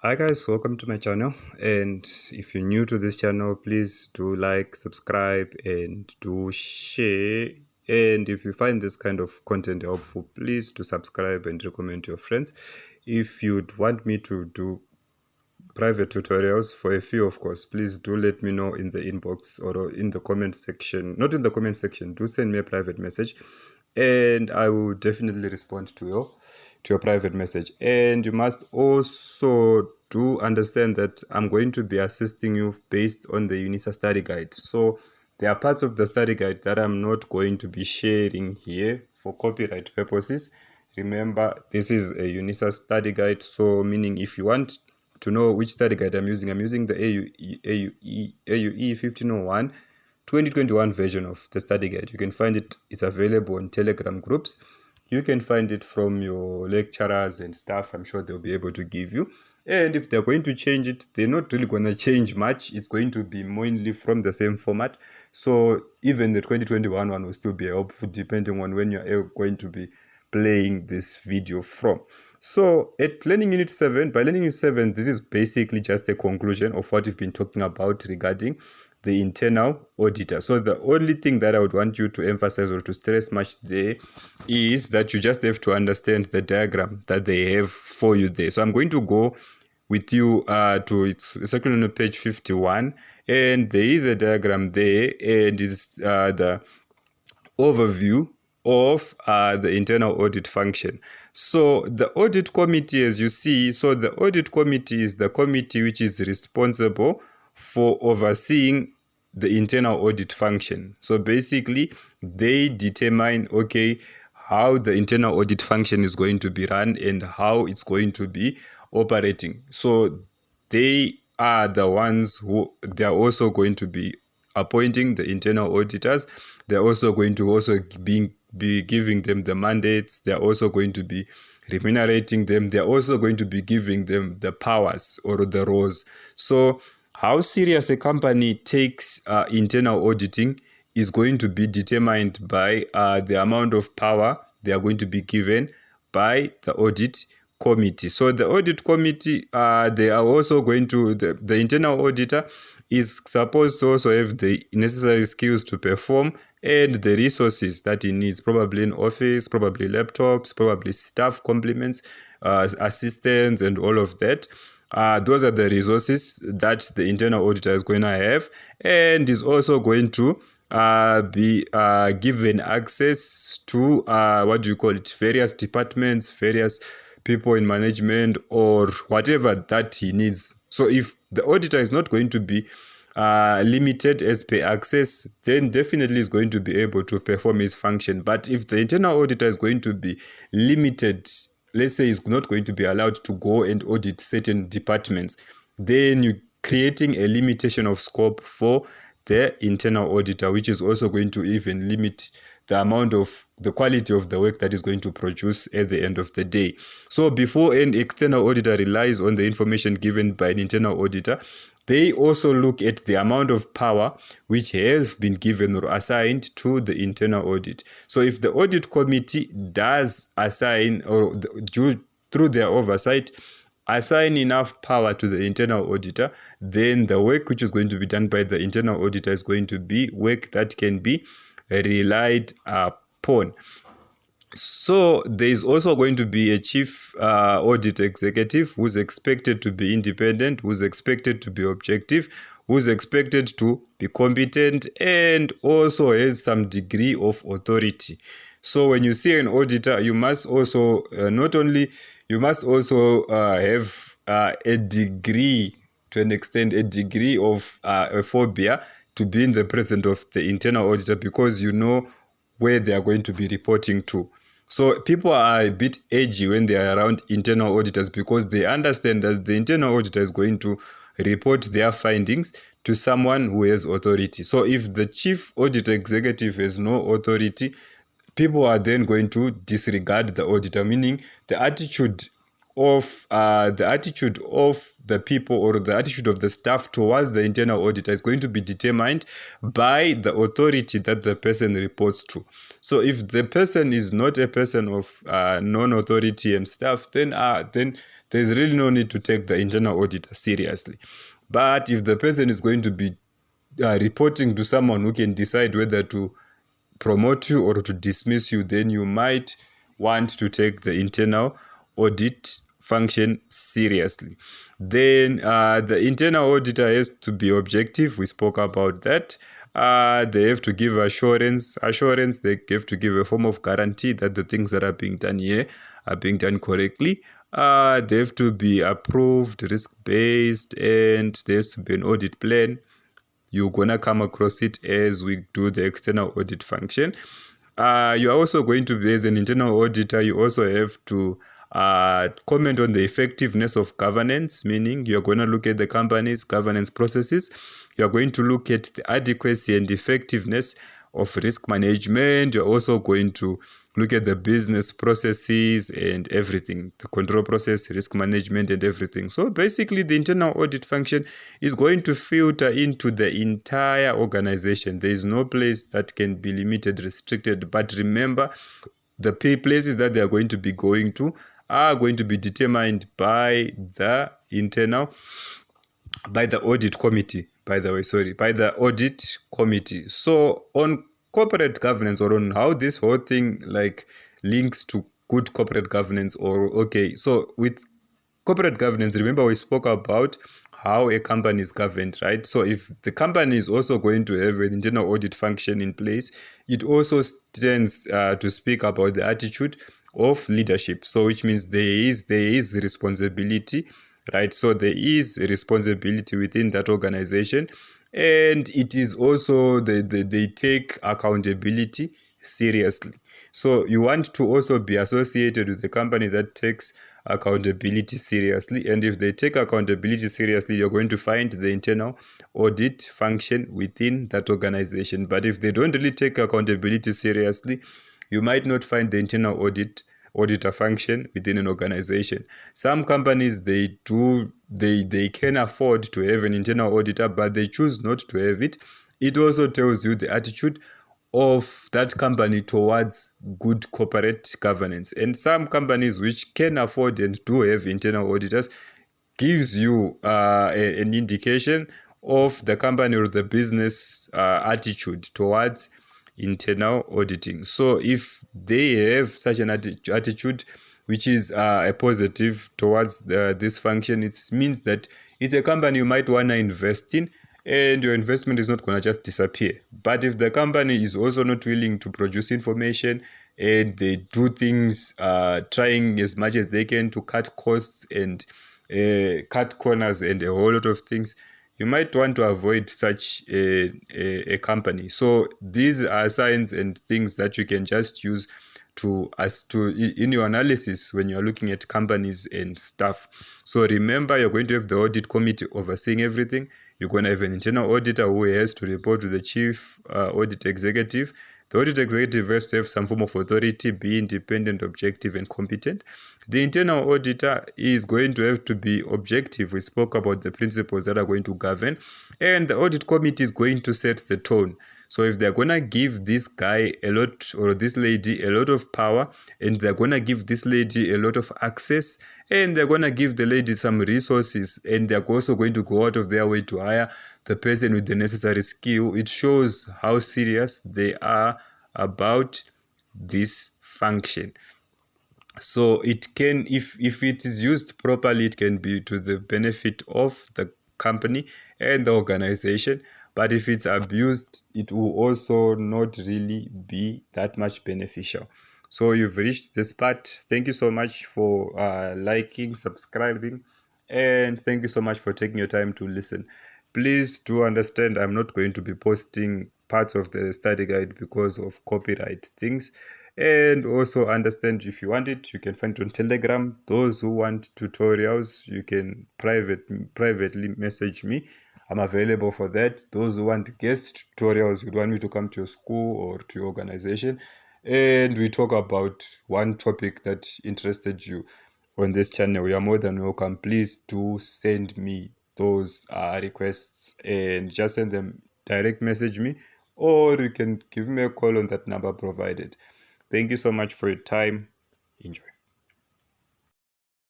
Hi guys, welcome to my channel, and if you're new to this channel, please do like, subscribe, and do share. And if you find this kind of content helpful, please do subscribe and recommend to your friends. If you'd want me to do private tutorials for a few, of course, please do let me know in the inbox or in the comment section. Not in the comment section, do send me a private message and I will definitely respond to your private message. And you must also do understand that I'm going to be assisting you based on the Unisa study guide. So there are parts of the study guide that I'm not going to be sharing here for copyright purposes. Remember, this is a Unisa study guide, so meaning if you want to know which study guide I'm using the AUE 1501 2021 version of the study guide. You can find it, it's available on Telegram groups. You can find it from your lecturers and stuff. I'm sure they'll be able to give you. And if they're going to change it, they're not really going to change much. It's going to be mainly from the same format. So even the 2021 one will still be helpful depending on when you're going to be playing this video from. So at Learning Unit 7, by Learning Unit 7, this is basically just a conclusion of what we've been talking about regarding the internal auditor. So the only thing that I would want you to emphasize or to stress much there is that you just have to understand the diagram that they have for you there. So I'm going to go with you to it's actually on page 51, and there is a diagram there, and it's the overview of the internal audit function. So the audit committee, as you see, so the audit committee is the committee which is responsible for overseeing the internal audit function. So basically they determine, okay, how the internal audit function is going to be run and how it's going to be operating. So they are the ones who, they are also going to be appointing the internal auditors. They're also going to be giving them the mandates. They're also going to be remunerating them. They're also going to be giving them the powers or the roles. So how serious a company takes internal auditing is going to be determined by the amount of power they are going to be given by the audit committee. So the audit committee, they are also going to, the internal auditor is supposed to also have the necessary skills to perform and the resources that he needs, probably in office, probably laptops, probably staff complements, assistants, and all of that. Those are the resources that the internal auditor is going to have, and is also going to be given access to various departments, various people in management, or whatever that he needs. So if the auditor is not going to be limited as per access, then definitely is going to be able to perform his function. But if the internal auditor is going to be limited, let's say is not going to be allowed to go and audit certain departments, then you're creating a limitation of scope for the internal auditor, which is also going to even limit the amount of the quality of the work that is going to produce at the end of the day. So before an external auditor relies on the information given by an internal auditor, they also look at the amount of power which has been given or assigned to the internal audit. So if the audit committee does assign, or through their oversight, assign enough power to the internal auditor, then the work which is going to be done by the internal auditor is going to be work that can be relied upon. So there is also going to be a chief audit executive who's expected to be independent, who's expected to be objective, who's expected to be competent, and also has some degree of authority. So when you see an auditor, you must also have a degree, to an extent, a degree of a phobia to be in the presence of the internal auditor, because you know where they are going to be reporting to. So people are a bit edgy when they are around internal auditors, because they understand that the internal auditor is going to report their findings to someone who has authority. So if the chief audit executive has no authority, people are then going to disregard the auditor, meaning the attitude of the attitude of the people or the attitude of the staff towards the internal auditor is going to be determined by the authority that the person reports to. So if the person is not a person of non-authority and stuff, then there's really no need to take the internal auditor seriously. But if the person is going to be reporting to someone who can decide whether to promote you or to dismiss you, then you might want to take the internal audit function seriously. Then the internal auditor has to be objective. We spoke about that. They have to give assurance. They have to give a form of guarantee that the things that are being done here are being done correctly. They have to be approved, risk-based, and there has to be an audit plan. You're gonna come across it as we do the external audit function. You're also going to be, as an internal auditor, you also have to comment on the effectiveness of governance, meaning you're going to look at the company's governance processes. You're going to look at the adequacy and effectiveness of risk management. You're also going to look at the business processes and everything, the control process, risk management and everything. So basically the internal audit function is going to filter into the entire organization. There is no place that can be limited, restricted. But remember, the places that they are going to be going to are going to be determined by the audit committee, by the audit committee. So on corporate governance, or on how this whole thing links to good corporate governance, so with corporate governance, remember we spoke about how a company is governed, right? So if the company is also going to have an internal audit function in place, it also stands to speak about the attitude of leadership. So which means there is responsibility, right? So there is a responsibility within that organization, and it is also they take accountability seriously. So you want to also be associated with a company that takes accountability seriously, and if they take accountability seriously, you're going to find the internal audit function within that organization. But if they don't really take accountability seriously, you might not find the internal auditor function within an organization. Some companies, they can afford to have an internal auditor, but they choose not to have it. It also tells you the attitude of that company towards good corporate governance. And some companies which can afford and do have internal auditors gives you an indication of the company or the business attitude towards internal auditing. So if they have such an attitude which is a positive towards this function, it means that it's a company you might want to invest in, and your investment is not going to just disappear. But if the company is also not willing to produce information, and they do things trying as much as they can to cut costs and cut corners and a whole lot of things, you might want to avoid such a company. So these are signs and things that you can just use in your analysis when you're looking at companies and stuff. So remember, you're going to have the audit committee overseeing everything. You're going to have an internal auditor who has to report to the chief audit executive. The audit executive has to have some form of authority, be independent, objective, and competent. The internal auditor is going to have to be objective. We spoke about the principles that are going to govern. And the audit committee is going to set the tone. So if they're going to give this guy a lot, or this lady a lot of power, and they're going to give this lady a lot of access, and they're going to give the lady some resources, and they're also going to go out of their way to hire the person with the necessary skill, it shows how serious they are about this function. So it can, if it is used properly, it can be to the benefit of the company and the organization. But if it's abused, it will also not really be that much beneficial. So you've reached this part. Thank you so much for liking, subscribing, and thank you so much for taking your time to listen. Please do understand, I'm not going to be posting parts of the study guide because of copyright things. And also understand, if you want it, you can find it on Telegram. Those who want tutorials, you can privately message me. I'm available for that. Those who want guest tutorials, you want me to come to your school or to your organization, and we talk about one topic that interested you. on this channel, you are more than welcome. Please do send me those requests and just send them, direct message me, or you can give me a call on that number provided. Thank you so much for your time. Enjoy.